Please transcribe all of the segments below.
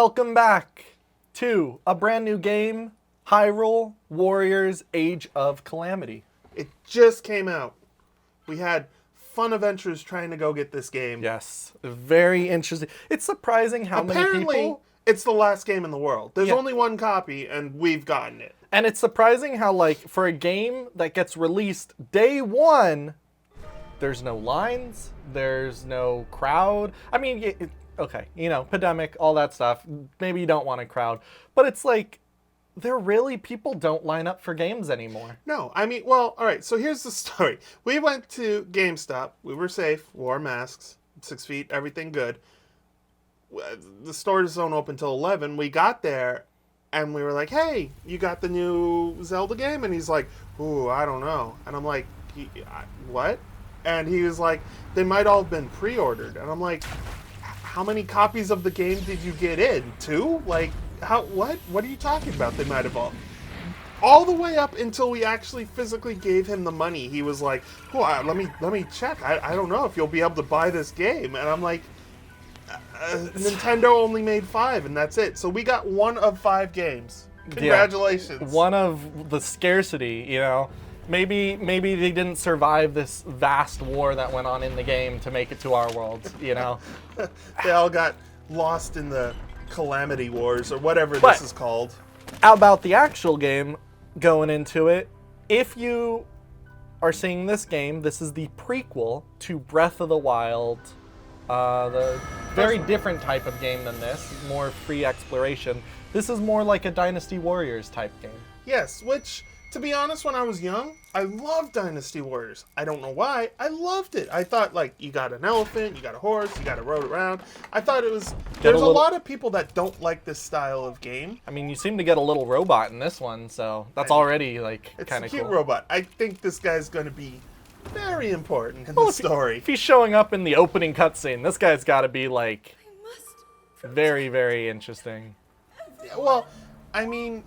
Welcome back to a brand new game, Hyrule Warriors Age of Calamity. It just came out. We had fun adventures trying to go get this game. Yes, very interesting. It's surprising how Apparently, many people... it's the last game in the world. There's only one copy, and we've gotten it. And it's surprising how, like, for a game that gets released day one, there's no lines, there's no crowd. I mean, okay, you know, pandemic, all that stuff. Maybe you don't want a crowd. But it's like, people don't line up for games anymore. No, I mean, well, all right, so here's the story. We went to GameStop. We were safe, wore masks, 6 feet, everything good. The stores don't open until 11. We got there, and we were like, hey, you got the new Zelda game? And he's like, ooh, I don't know. And I'm like, what? And he was like, they might all have been pre-ordered. And I'm like, how many copies of the game did you get in? 2? Like, what are you talking about? They might have all the way up until we actually physically gave him the money. He was like, oh, let me check. I don't know if you'll be able to buy this game. And I'm like, Nintendo only made 5, and that's it. So we got 1 of 5 games. Congratulations. Yeah, one of the scarcity, you know. Maybe they didn't survive this vast war that went on in the game to make it to our world, you know. They all got lost in the Calamity Wars, or whatever this is called. About the actual game, going into it, if you are seeing this game, this is the prequel to Breath of the Wild. The very different type of game than this, more free exploration. This is more like a Dynasty Warriors type game. Yes, which, to be honest, when I was young, I loved Dynasty Warriors. I don't know why, I loved it. I thought, like, you got an elephant, you got a horse, you got to road around. I thought it was... There's a lot of people that don't like this style of game. I mean, you seem to get a little robot in this one, so that's already, like, kind of cool. It's a cute robot. I think this guy's going to be very important in the story. If he's showing up in the opening cutscene, this guy's got to be, like, very, very interesting. Yeah, well, I mean...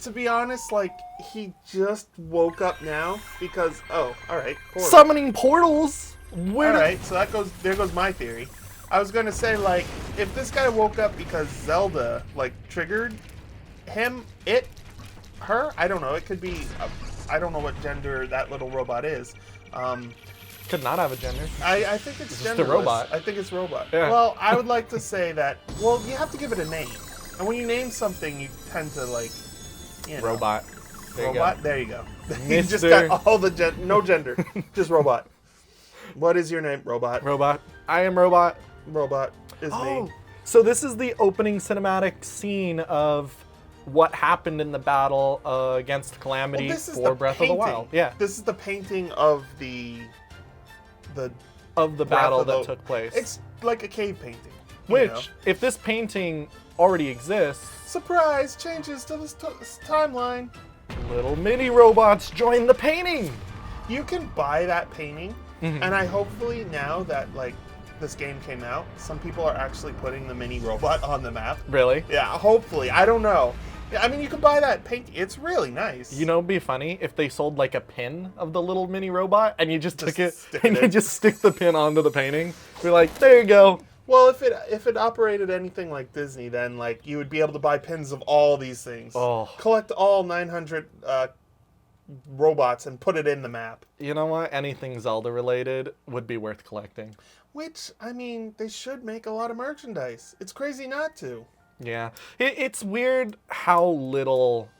To be honest, like, he just woke up now because, oh, alright, portal. Summoning portals? Alright, so there goes my theory. I was gonna say, like, if this guy woke up because Zelda, like, triggered him, her, I don't know, it could be, I don't know what gender that little robot is. Could not have a gender. I think it's genderless. Just a robot. I think it's robot. Yeah. Well, I would like to say that, well, you have to give it a name. And when you name something, you tend to, like, you know. Robot. There you go. You just got all the no gender, just robot. What is your name, robot? Robot. I am robot. Robot is me. So this is the opening cinematic scene of what happened in the battle against Calamity for Breath of the Wild. Yeah. This is the painting of the battle that took place. It's like a cave painting. Which, if this painting already exists... Surprise! Changes to this timeline. Little mini robots join the painting! You can buy that painting, and I hopefully now that, like, this game came out, some people are actually putting the mini robot on the map. Really? Yeah, hopefully. I don't know. Yeah, I mean, you can buy that painting. It's really nice. You know, it'd be funny if they sold, like, a pin of the little mini robot, and you just took it, and you just stick the pin onto the painting. Be like, there you go. Well, if it operated anything like Disney, then, like, you would be able to buy pins of all these things. Oh. Collect all 900 robots and put it in the map. You know what? Anything Zelda related would be worth collecting. Which, I mean, they should make a lot of merchandise. It's crazy not to. Yeah. It's weird how little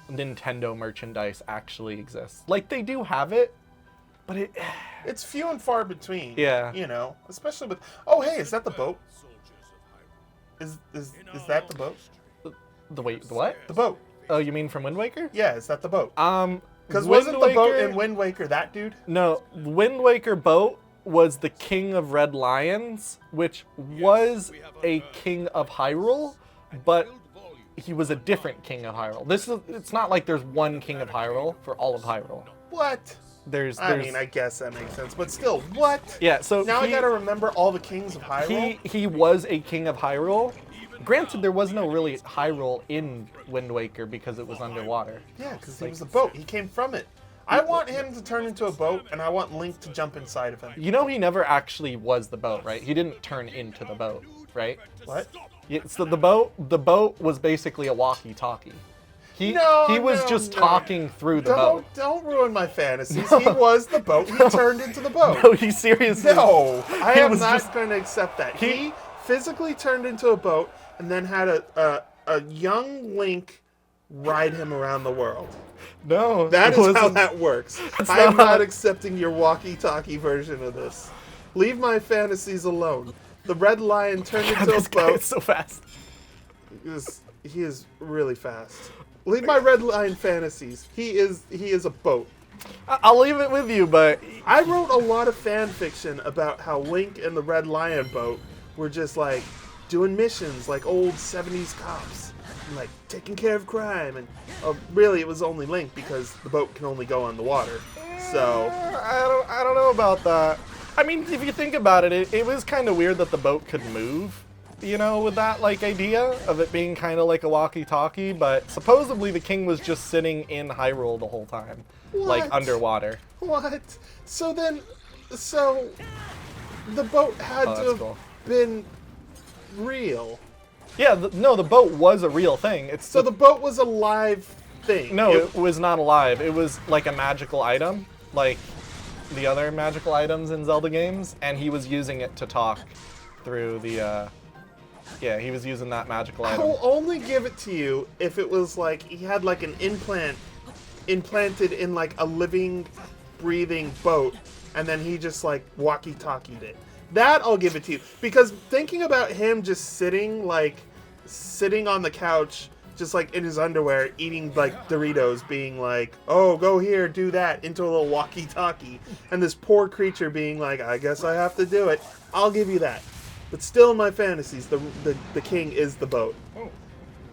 Nintendo merchandise actually exists. Like, they do have it, but it's few and far between. Yeah. You know, especially with... Oh, hey, is that the boat? Is that the boat? Wait, what? The boat. Oh, you mean from Wind Waker? Yeah, is that the boat? Because wasn't the boat in Wind Waker that dude? No, Wind Waker boat was the King of Red Lions, which was a king of Hyrule, but he was a different king of Hyrule. It's not like there's one king of Hyrule for all of Hyrule. What? I mean, I guess that makes sense, but still, what? Yeah, so now I gotta remember all the kings of Hyrule? He was a king of Hyrule. Granted, there was no really Hyrule in Wind Waker because it was underwater. Yeah, because he was a boat. He came from it. I want him to turn into a boat, and I want Link to jump inside of him. You know he never actually was the boat, right? He didn't turn into the boat, right? What? Yeah, so the boat was basically a walkie-talkie. He was just talking through the boat. Don't ruin my fantasies. He was the boat. He turned into the boat. No, he seriously. No, I He am was not just- going to accept that. He physically turned into a boat and then had a young Link ride him around the world. No, That it is how wasn't. that works. That's I am not- not accepting your walkie-talkie version of this. Leave my fantasies alone. The red lion turned into a This guy boat. is so fast. He is really fast. Leave my red lion fantasies. He is a boat. I'll leave it with you, but I wrote a lot of fan fiction about how Link and the Red Lion boat were just like doing missions like old 70s cops, and, like taking care of crime, and really it was only Link because the boat can only go on the water. So I don't know about that. I mean, if you think about it, it was kind of weird that the boat could move, you know, with that like idea of it being kind of like a walkie-talkie. But supposedly the king was just sitting in Hyrule the whole time, like What? underwater. what? So the boat had Oh, to that's have cool. been real. Yeah, no, the boat was a real thing. It's So the boat was a live thing. no, it was not alive. It was like a magical item, like the other magical items in Zelda games, and he was using it to talk through the. Yeah, he was using that magical I item. will only give it to you if it was like he had like an implant implanted in like a living, breathing boat, and then he just like walkie-talkied it. That I'll give it to you, because thinking about him just sitting on the couch, just like in his underwear, eating like Doritos, being like, "Oh, go here, do that," into a little walkie-talkie, and this poor creature being like, "I guess I have to do it." I'll give you that. But still, in my fantasies, the king is the boat.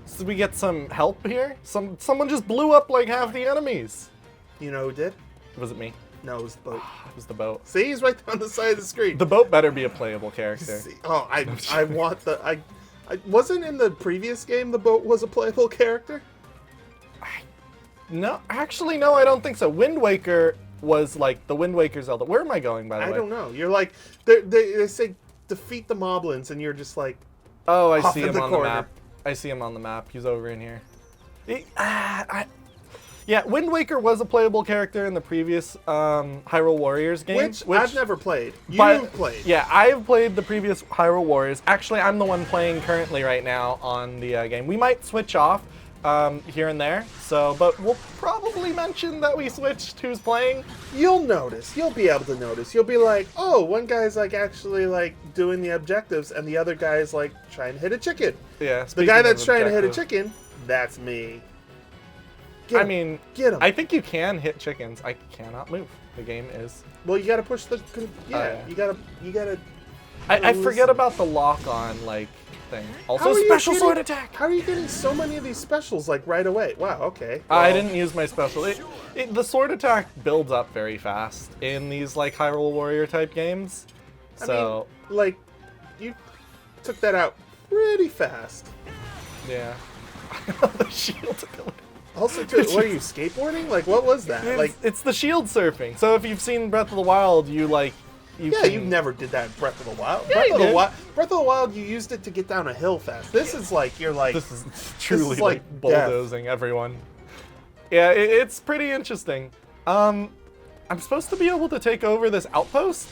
So we get some help here? Someone just blew up like half the enemies. You know who did? Was it me? No, it was the boat. It was the boat. See, he's right on the side of the screen. The boat better be a playable character. See- oh, I want the I wasn't in the previous game. The boat was a playable character. No, actually, no, I don't think so. Wind Waker was like the Wind Waker Zelda. Where am I going, by the I way? don't know. You're like they say defeat the moblins, and you're just like, Oh, I Off see in him the on corner. the map. I see him on the map. He's over in here. Yeah, Wind Waker was a playable character in the previous Hyrule Warriors game. which I've never played. You But- played. Yeah, I've played the previous Hyrule Warriors. Actually, I'm the one playing currently right now on the game. We might switch off here and there, but we'll probably mention that we switched who's playing. You'll notice. You'll be able to notice. You'll be like, oh, one guy's like actually like doing the objectives, and the other guy's like trying to hit a chicken. Yeah, The guy speaking that's of trying to hit a objective. chicken, that's me. I mean, get him. I think you can hit chickens. I cannot move. The game is. Well, you gotta push the. Yeah, yeah. you gotta. I forget listen. about the lock-on like thing. How Also, are you special getting- sword attack. How are you getting so many of these specials like right away? Wow. Okay. I well, didn't use my special. The sword attack builds up very fast in these like Hyrule Warrior type games. I So mean, like, you took that out pretty fast. yeah. The shield ability. Also, too, what are you skateboarding? Like, what was that? Like, It's the shield surfing. So if you've seen Breath of the Wild, you yeah, can- you never did that in Breath of the Wild. Yeah, you did. Breath of the Wild, you used it to get down a hill fast. This is like you're like. This is truly like like bulldozing everyone. Yeah, it's pretty interesting. I'm supposed to be able to take over this outpost.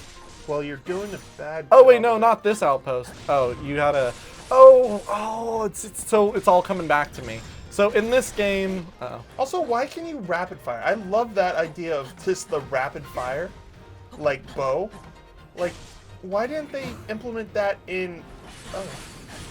Well, you're doing a bad. Oh wait, job no, of not this outpost. Oh, you had a. Oh, it's all coming back to me. So in this game, it. Also, why can you rapid fire? I love that idea of just the rapid fire, like bow. Like, why didn't they implement that in? Oh,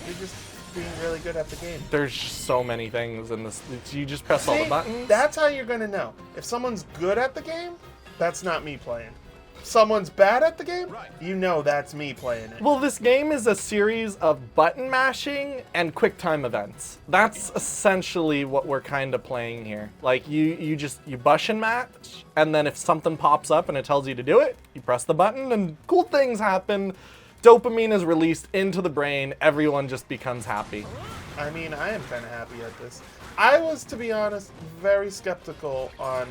they're just being really good at the game. there's so many things in this. You just press all the See, buttons. That's how you're gonna know. If someone's good at the game, that's not me playing. If someone's bad at the game, you know that's me playing it. Well, this game is a series of button mashing and quick time events. That's essentially what we're kind of playing here. Like you bush and match, and then if something pops up and it tells you to do it, you press the button and cool things happen. Dopamine is released into the brain. Everyone just becomes happy. I mean, I am kind of happy at this. I was, to be honest, very skeptical on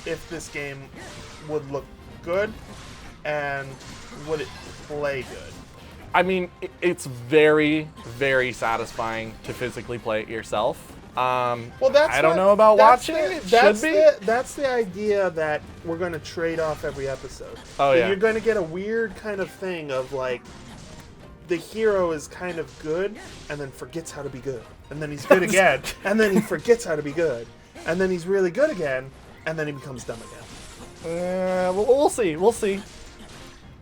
if this game would look good and would it play good. I mean, it's very, very satisfying to physically play it yourself. Well, that's I don't know about watching. It should be. That's the idea that we're going to trade off every episode. Oh, That yeah. You're going to get a weird kind of thing of like the hero is kind of good and then forgets how to be good. And then he's good again. And then he forgets how to be good. And then he's really good again. And then he becomes dumb again. We'll see. We'll see.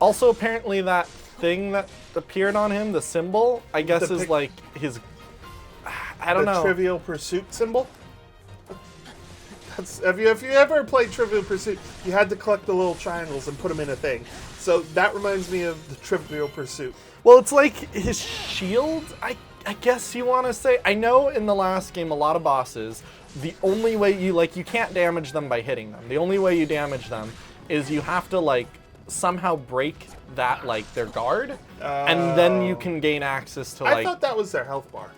Also, apparently that thing that appeared on him, the symbol, I guess is like his... I don't know. The Trivial Pursuit symbol? If you ever played Trivial Pursuit, you had to collect the little triangles and put them in a thing. So that reminds me of the Trivial Pursuit. Well, it's like his shield, I guess you want to say. I know in the last game, a lot of bosses, the only way you can't damage them by hitting them. The only way you damage them is you have to, like, somehow break that, like, their guard, and then you can gain access to, like... I thought that was their health bar.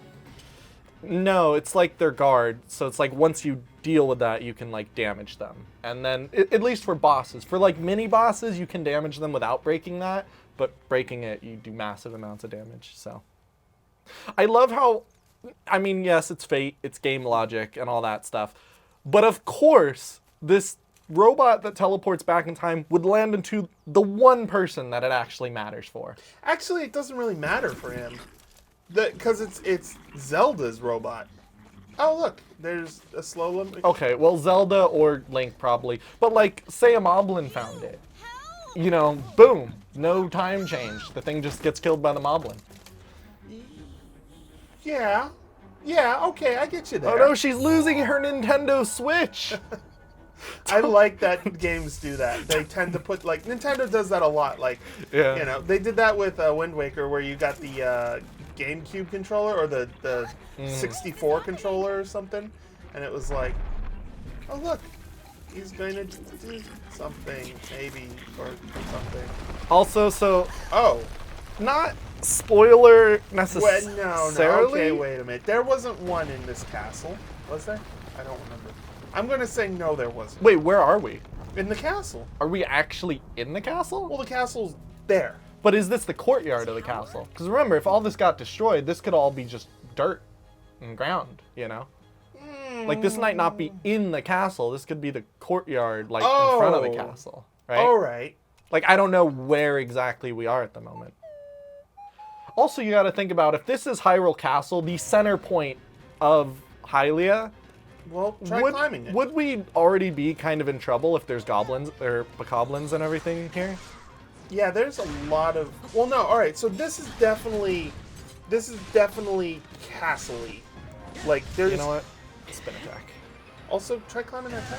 No, it's like their guard. So it's like once you deal with that, you can like damage them. And then, at least for bosses, for like mini bosses, you can damage them without breaking that. But breaking it, you do massive amounts of damage. So I love how, I mean, yes, it's fate, it's game logic and all that stuff. But of course, this robot that teleports back in time would land into the one person that it actually matters for. Actually, it doesn't really matter for him. Because it's Zelda's robot. Oh, look, there's a slow limit. Okay, well, Zelda or Link probably. But, like, say a Moblin found it. You know, boom, no time change. The thing just gets killed by the Moblin. Yeah. Yeah, okay, I get you there. Oh no, she's losing her Nintendo Switch! I like that games do that. They tend to put, like, Nintendo does that a lot. Like, Yeah. you know, they did that with Wind Waker where you got the GameCube controller or the 64 controller or something. And it was like, oh, look, he's going to do something, maybe, or something. Also, so, Oh. not spoiler Well, necessarily. no. Okay, wait a minute. There wasn't one in this castle, was there? I don't remember. I'm going to say no, there wasn't. Wait, where are we? In the castle. Are we actually in the castle? Well, the castle's there. But is this the courtyard of the castle? Because remember, if all this got destroyed, this could all be just dirt and ground, you know? Like, this might not be in the castle. This could be the courtyard, like, in front of the castle, right? All right. Like, I don't know where exactly we are at the moment. Also, you got to think about, if this is Hyrule Castle, the center point of Hylia, Well, try climbing it. would we already be kind of in trouble if there's goblins or bokoblins and everything here? Yeah, there's a lot of... Well, no, all right. So this is definitely castle-y. Like, there's... You know what? Spin attack. Also, try climbing that tower.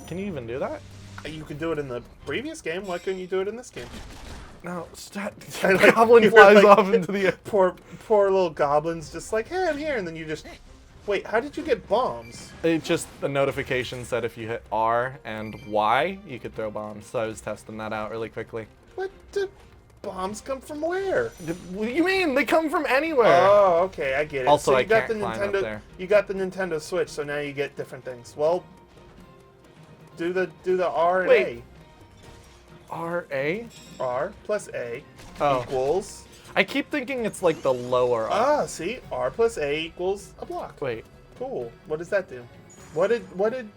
Can you even do that? You could do it in the previous game. Why couldn't you do it in this game? No, Like, goblin you're flies like- off into the air. Poor little goblins just like, hey, I'm here. And then you just... Wait, how did you get bombs? It just, the notification said if you hit R and Y, you could throw bombs. So I was testing that out really quickly. What the... Bombs come from where? What do you mean? They come from anywhere. Oh, okay, I get it. Also, so I you got can't the climb up Nintendo. there. You got the Nintendo Switch, so now you get different things. Well, do the R and Wait. R-A? A. R plus A Oh. equals. I keep thinking it's like the lower R. Ah, see, R plus A equals a block. Wait. Cool. What does that do? What did?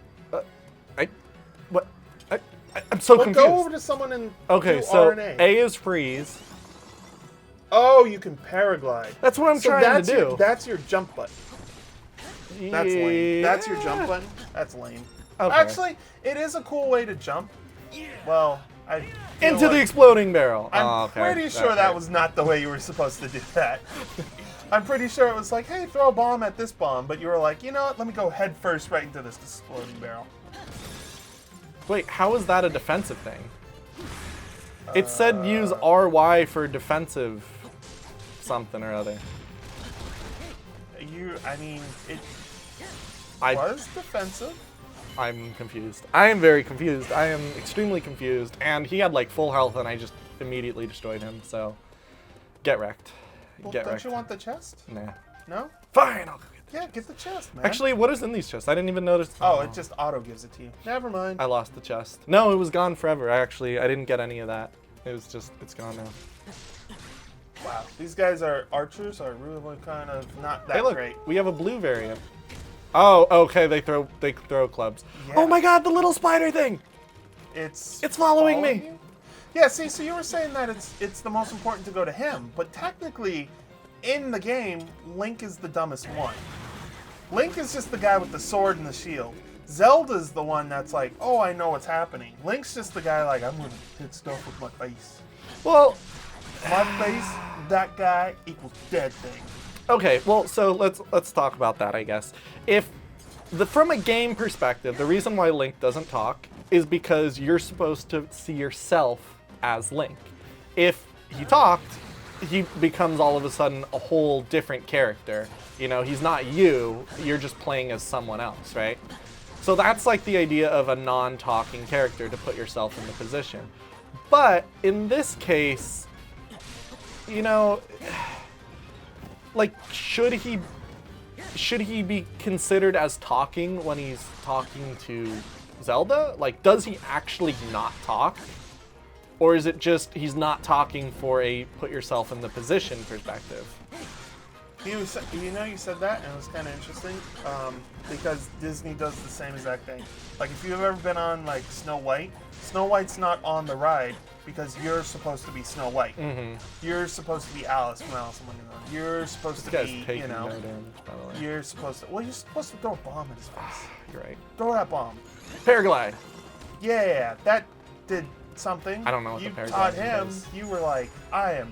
I'm so Well, confused. go over to someone and Okay, do so R and A. A is freeze. Oh, you can paraglide. That's what I'm So trying that's to do. That's your jump button. That's lame. That's your jump button. That's lame. Okay. Actually, it is a cool way to jump. Well, I feel Into the like- exploding barrel. I'm Oh, okay. pretty sure that was not the way you were supposed to do that. I'm pretty sure it was like, hey, throw a bomb at this bomb, but you were like, you know what? Let me go head first right into this exploding barrel. Wait, how is that a defensive thing? It said use RY for defensive something or other. I mean, it I was defensive. I'm confused. I am very confused. I am extremely confused. And he had like full health and I just immediately destroyed him, so get wrecked. Well, Get don't wrecked. you want the chest? Nah. No? Fine, I'll go get Yeah, get the chest, man. Actually, what is in these chests? I didn't even notice. Oh, it just auto gives it to you. Never mind. I lost the chest. No, it was gone forever. I didn't get any of that. It was just, it's gone now. Wow, these guys are archers are really kind of not that Hey, look, great. we have a blue variant. Oh, okay, they throw clubs. Yeah. Oh my god, the little spider thing! It's following me. you? Yeah, see, so you were saying that it's the most important to go to him, but technically, in the game, Link is the dumbest one. Link is just the guy with the sword and the shield. Zelda's the one that's like, oh, I know what's happening. Link's just the guy like, I'm gonna hit stuff with my face. Well, My face, that guy equals dead thing. okay, well, so let's talk about that, I guess. From a game perspective, the reason why Link doesn't talk is because you're supposed to see yourself as Link. If he talked, he becomes all of a sudden a whole different character. You know, he's not you, you're just playing as someone else, right? So that's like the idea of a non-talking character, to put yourself in the position. But in this case, you know, like, should he be considered as talking when he's talking to Zelda? Like, does he actually not talk? Or is it just he's not talking for a put yourself in the position perspective? You said that, and it was kind of interesting, because Disney does the same exact thing. Like, if you've ever been on, like, Snow White's not on the ride because you're supposed to be Snow White. Mm-hmm. You're supposed to be Alice from Alice in Wonderland. You're supposed to be, No damage, by the way. you're supposed to, well, you're supposed to throw a bomb in his face. You're right. Throw that bomb. Paraglide. Yeah, that did something. I don't know what you the paraglide taught him. does. You were like, I am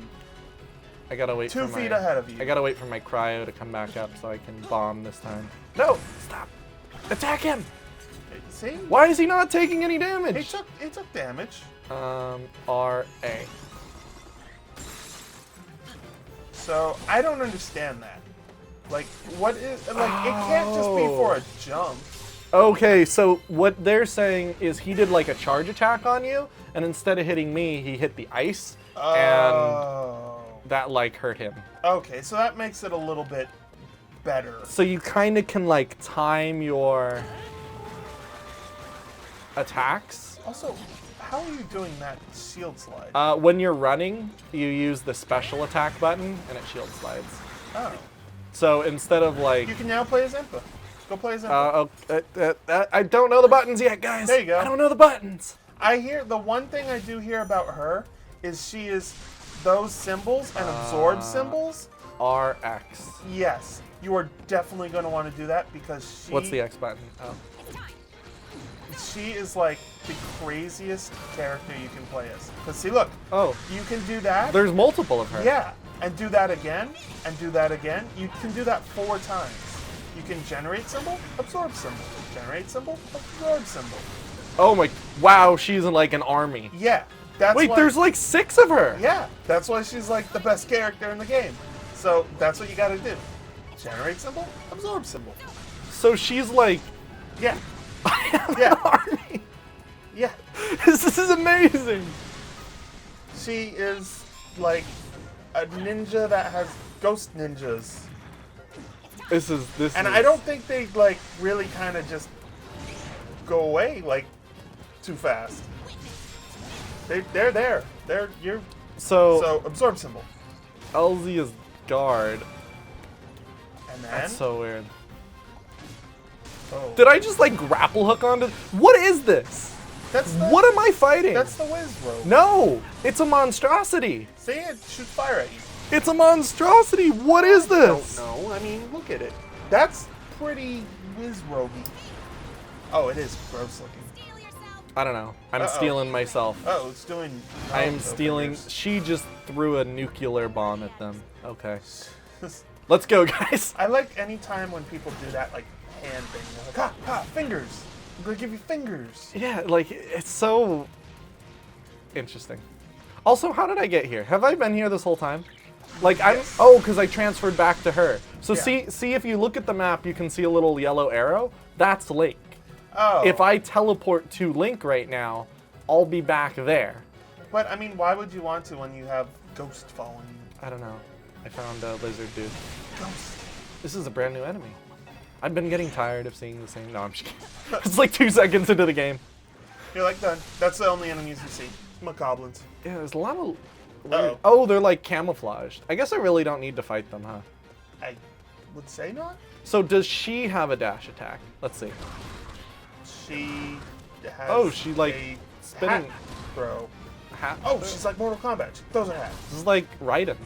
I gotta wait 2 for feet my, ahead of you. I gotta wait for my cryo to come back up so I can bomb this time. No! Stop! Attack him! See? Why is he not taking any damage? He took damage. R-A. So I don't understand that. Like, what is like? It can't just be for a jump. Okay, so what they're saying is he did like a charge attack on you, and instead of hitting me, he hit the ice, and Oh. that like hurt him. Okay, so that makes it a little bit better. So you kind of can like time your attacks. Also, how are you doing that shield slide? When you're running, you use the special attack button, and it shield slides. Oh. So instead of like, You can now play as Impa. Go play as Impa. I don't know the buttons yet, guys. There you go. I don't know the buttons. I hear the one thing I do hear about her is she is those symbols and absorb symbols. RX. Yes, you are definitely going to want to do that because she. What's the X button? Oh. She is like the craziest character you can play as. Cause see, look, Oh. you can do that. There's multiple of her. Yeah, and do that again, and do that again. You can do that 4 times. You can generate symbol, absorb symbol, generate symbol, absorb symbol. Oh my! Wow, she's in like an army. Yeah, that's Wait, why, there's like 6 of her. Yeah, that's why she's like the best character in the game. So that's what you got to do: generate symbol, absorb symbol. So she's like, Yeah, I have Yeah. an army. yeah. This is amazing. She is like a ninja that has ghost ninjas. This And is, I don't think they like really kind of just go away like too fast. They're there. You're So absorb symbol. LZ is guard. And then That's so weird. oh. Did I just like grapple hook onto? What is this? That's the, What am I fighting? That's the whiz rope. No, it's a monstrosity. See, it shoots fire at you. It's a monstrosity. What is this? Don't know. I mean, look at it. That's pretty whiz ropey. Oh, it is gross looking. I don't know. I'm Uh-oh. stealing myself. Oh, it's doing. I am no stealing. fingers. She just threw a nuclear bomb at them. Okay. Let's go, guys. I like any time when people do that, like hand thing. They're like, fingers. I'm gonna give you fingers. Yeah, like, it's so interesting. Also, how did I get here? Have I been here this whole time? Like, Yes. oh, because I transferred back to her. So Yeah. see if you look at the map, you can see a little yellow arrow. That's Link. Oh. If I teleport to Link right now, I'll be back there. But I mean, why would you want to when you have Ghost following you? I don't know. I found a lizard dude. Ghost. This is a brand new enemy. I've been getting tired of seeing the same. No, I'm just kidding. It's like 2 seconds into the game. You're like done. That's the only enemies you see. Macablins. Yeah, there's a lot of Uh-oh. Oh, they're like camouflaged. I guess I really don't need to fight them, huh? I would say not. So does she have a dash attack? Let's see. She has Oh, she like a spinning. hat throw. Hat. Oh, she's like Mortal Kombat. She throws her hat. This is like Raiden.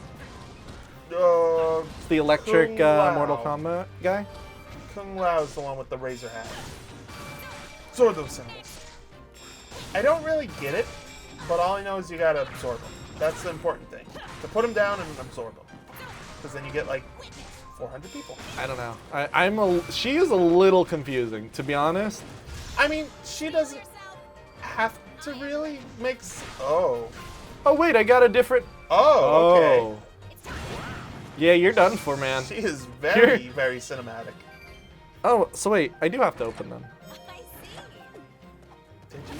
Uh, It's the electric Kung Lao. Mortal Kombat guy. Kung Lao is the one with the razor hat. So are those symbols. I don't really get it, but all I know is you gotta absorb them. That's the important thing. To put them down and absorb them. Because then you get like 400 people. I don't know. She is a little confusing, to be honest. I mean, she doesn't have to really make... Oh. Oh wait, I got a different. Oh, okay. Oh. Yeah, you're done for, man. She is very, very cinematic. Oh, so wait, I do have to open them. Did you?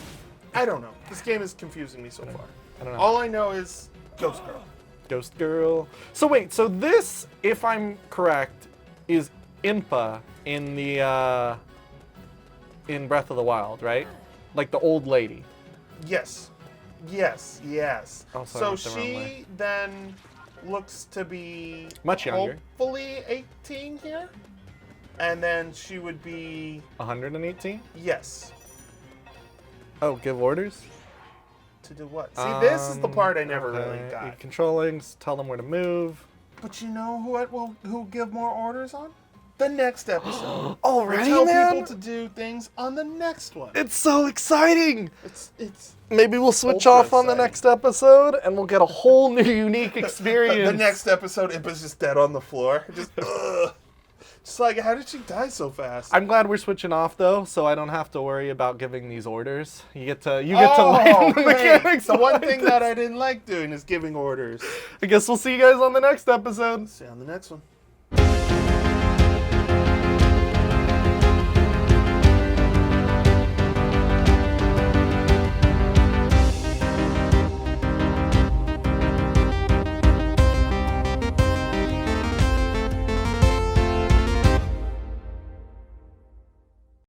I don't know. This game is confusing me so far. I don't know. All I know is Ghost Girl. Ghost Girl. So wait, so this, if I'm correct, is Impa in the in Breath of the Wild, right? Like the old lady. Yes. Yes, yes. Oh, sorry, I so went the wrong she way. then looks to be Much younger. hopefully 18 here. And then she would be 118? yes. Oh, give orders? To do what? See, this is the part I never Okay. really got. Controlling, tell them where to move. But you know who give more orders on? The next episode. Already, Tell man? people to do things on the next one. It's so exciting! It's Maybe we'll switch Ultra off on the exciting. next episode and we'll get a whole new unique experience. the next episode, Impa's just dead on the floor. Just, ugh. Just like, how did she die so fast? I'm glad we're switching off though, so I don't have to worry about giving these orders. You get to learn the mechanics. The one behind thing this. that I didn't like doing is giving orders. I guess we'll see you guys on the next episode. See you on the next one.